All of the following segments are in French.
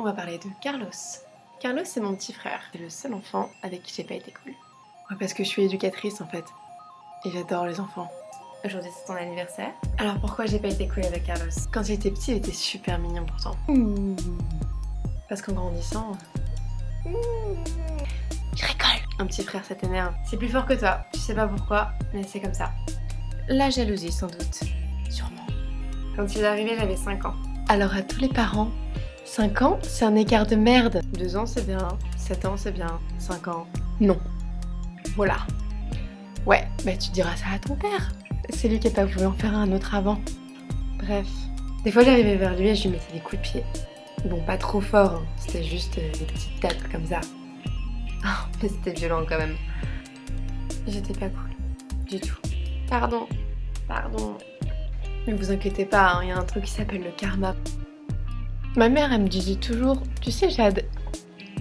On va parler de Carlos. Carlos, c'est mon petit frère. C'est le seul enfant avec qui j'ai pas été cool. Ouais, parce que je suis éducatrice en fait. Et j'adore les enfants. Aujourd'hui, c'est ton anniversaire. Alors pourquoi j'ai pas été cool avec Carlos? Quand il était petit, il était super mignon pourtant. Parce qu'en grandissant... Je rigole. Un petit frère, ça t'énerve. C'est plus fort que toi. Je sais pas pourquoi, mais c'est comme ça. La jalousie, sans doute. Sûrement. Quand il est arrivé, j'avais 5 ans. Alors à tous les parents, 5 ans, c'est un écart de merde. 2 ans, c'est bien. 7 ans, c'est bien. 5 ans, non. Voilà. Ouais, bah tu diras ça à ton père. C'est lui qui a pas voulu en faire un autre avant. Bref. Des fois, j'arrivais vers lui et je lui mettais des coups de pied. Bon, pas trop fort, hein. C'était juste des petites tapes comme ça. Oh, mais c'était violent quand même. J'étais pas cool. Du tout. Pardon. Mais vous inquiétez pas, il y a un truc qui s'appelle le karma. Ma mère, elle me disait toujours, tu sais Jade,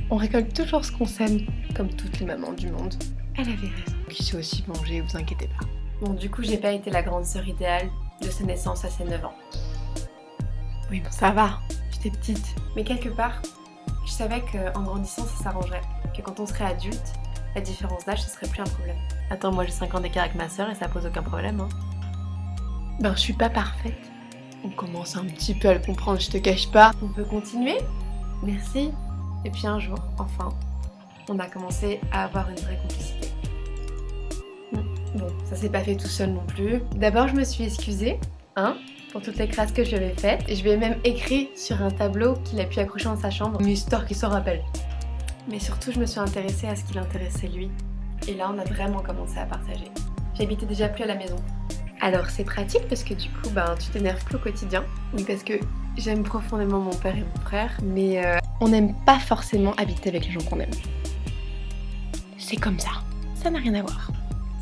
on récolte toujours ce qu'on sème, comme toutes les mamans du monde. Elle avait raison. Qui sait aussi manger, vous inquiétez pas. Bon, du coup, j'ai pas été la grande sœur idéale de sa naissance à ses 9 ans. Oui, bon, ça va, j'étais petite. Mais quelque part, je savais qu'en grandissant, ça s'arrangerait. Que quand on serait adulte, la différence d'âge, ce serait plus un problème. Attends, moi j'ai 5 ans d'écart avec ma sœur et ça pose aucun problème, hein. Ben, je suis pas parfaite. On commence un petit peu à le comprendre, je te cache pas. On peut continuer? Merci. Et puis un jour, enfin, on a commencé à avoir une vraie complicité. Bon, ça s'est pas fait tout seul non plus. D'abord, je me suis excusée, hein, pour toutes les crasses que je lui avais faites. Et je lui ai même écrit sur un tableau qu'il a pu accrocher dans sa chambre une histoire qui s'en rappelle. Mais surtout, je me suis intéressée à ce qui l'intéressait lui. Et là, on a vraiment commencé à partager. J'habitais déjà plus à la maison. Alors c'est pratique parce que du coup, tu t'énerves plus au quotidien. Oui, parce que j'aime profondément mon père et mon frère, mais on n'aime pas forcément habiter avec les gens qu'on aime. C'est comme ça. Ça n'a rien à voir.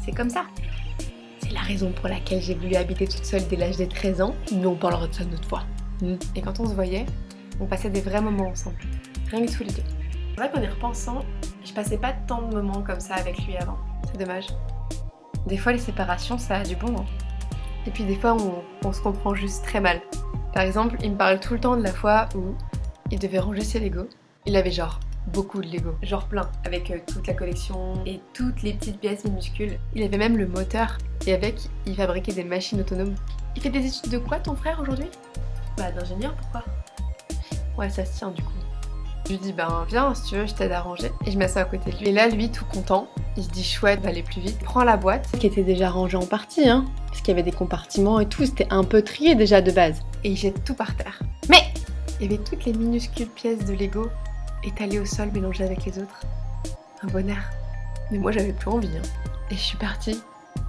C'est comme ça. C'est la raison pour laquelle j'ai voulu habiter toute seule dès l'âge des 13 ans, mais on parlera de ça une autre fois. Et quand on se voyait, on passait des vrais moments ensemble. Rien que tous les deux. C'est vrai qu'en y repensant, je passais pas tant de moments comme ça avec lui avant. C'est dommage. Des fois, les séparations, ça a du bon, hein. Et puis des fois, on se comprend juste très mal. Par exemple, il me parle tout le temps de la fois où il devait ranger ses Legos. Il avait genre beaucoup de Legos, genre plein, avec toute la collection et toutes les petites pièces minuscules. Il avait même le moteur et avec, il fabriquait des machines autonomes. Il fait des études de quoi ton frère aujourd'hui? Bah d'ingénieur, pourquoi? Ouais, ça se tient du coup. Je lui dis viens si tu veux, je t'aide à ranger. Et je m'assois à côté de lui. Et là lui tout content, il se dit chouette, va aller plus vite. Il prend la boîte, qui était déjà rangée en partie, hein. Parce qu'il y avait des compartiments et tout, c'était un peu trié déjà de base. Et il jette tout par terre. Mais il y avait toutes les minuscules pièces de Lego étalées au sol mélangées avec les autres. Un bonheur. Mais moi j'avais plus envie, hein. Et je suis partie.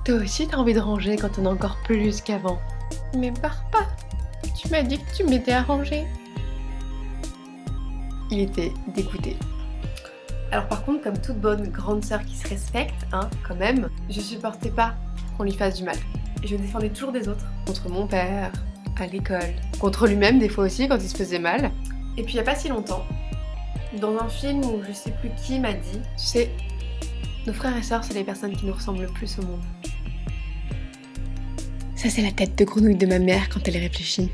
Toi aussi t'as envie de ranger quand on a encore plus qu'avant. Mais pars pas. Tu m'as dit que tu m'aidais à ranger. Il était dégoûté. Alors par contre, comme toute bonne grande sœur qui se respecte, hein, quand même, je supportais pas qu'on lui fasse du mal. Je défendais toujours des autres. Contre mon père, à l'école, contre lui-même des fois aussi quand il se faisait mal. Et puis il y a pas si longtemps, dans un film où je sais plus qui m'a dit, tu sais, nos frères et sœurs c'est les personnes qui nous ressemblent le plus au monde. Ça c'est la tête de grenouille de ma mère quand elle réfléchit.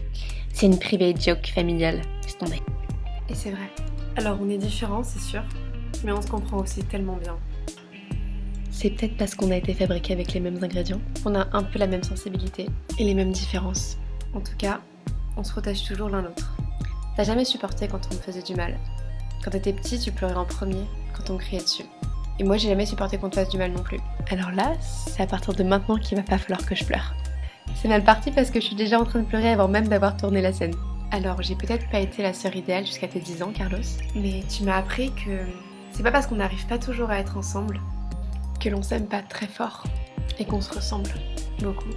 C'est une private joke familiale, laisse tomber. Et c'est vrai. Alors on est différents, c'est sûr, mais on se comprend aussi tellement bien. C'est peut-être parce qu'on a été fabriqués avec les mêmes ingrédients, on a un peu la même sensibilité et les mêmes différences. En tout cas, on se protège toujours l'un l'autre. T'as jamais supporté quand on me faisait du mal. Quand t'étais petit, tu pleurais en premier quand on me criait dessus. Et moi, j'ai jamais supporté qu'on te fasse du mal non plus. Alors là, c'est à partir de maintenant qu'il va pas falloir que je pleure. C'est mal parti parce que je suis déjà en train de pleurer avant même d'avoir tourné la scène. Alors, j'ai peut-être pas été la sœur idéale jusqu'à tes 10 ans, Carlos, mais tu m'as appris que c'est pas parce qu'on n'arrive pas toujours à être ensemble que l'on s'aime pas très fort et qu'on se ressemble beaucoup.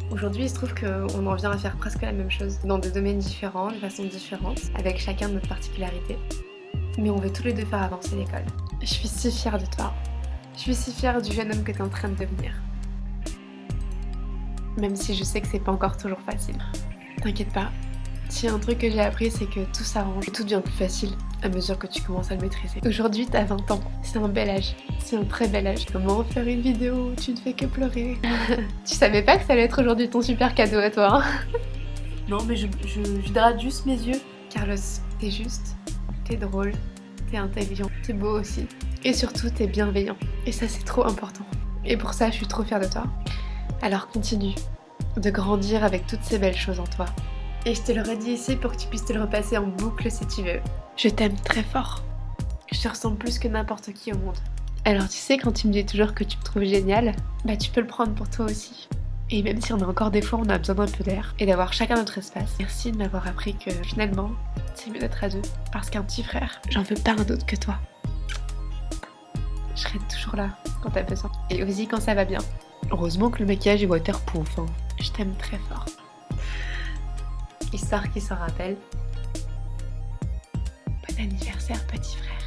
Aujourd'hui, il se trouve qu'on en vient à faire presque la même chose, dans des domaines différents, de façon différente, avec chacun de notre particularité. Mais on veut tous les deux faire avancer l'école. Je suis si fière de toi. Je suis si fière du jeune homme que t'es en train de devenir. Même si je sais que c'est pas encore toujours facile. T'inquiète pas. Si un truc que j'ai appris, c'est que tout s'arrange et tout devient plus facile à mesure que tu commences à le maîtriser. Aujourd'hui, t'as 20 ans. C'est un bel âge. C'est un très bel âge. Comment faire une vidéo où tu ne fais que pleurer? Tu savais pas que ça allait être aujourd'hui ton super cadeau à toi, hein? Non, mais je drade juste mes yeux. Carlos, T'es juste, t'es drôle, t'es intelligent, t'es beau aussi. Et surtout, t'es bienveillant. Et ça, c'est trop important. Et pour ça, je suis trop fière de toi. Alors continue de grandir avec toutes ces belles choses en toi. Et je te le redis ici pour que tu puisses te le repasser en boucle si tu veux. Je t'aime très fort. Je te ressemble plus que n'importe qui au monde. Alors tu sais, quand tu me dis toujours que tu me trouves géniale, bah tu peux le prendre pour toi aussi. Et même si on a encore des fois, on a besoin d'un peu d'air et d'avoir chacun notre espace. Merci de m'avoir appris que finalement, c'est mieux d'être à deux. Parce qu'un petit frère, j'en veux pas un autre que toi. Je serai toujours là quand t'as besoin. Et aussi quand ça va bien. Heureusement que le maquillage est waterproof. Hein. Je t'aime très fort. Histoire qui s'en rappelle. Bon anniversaire, petit frère.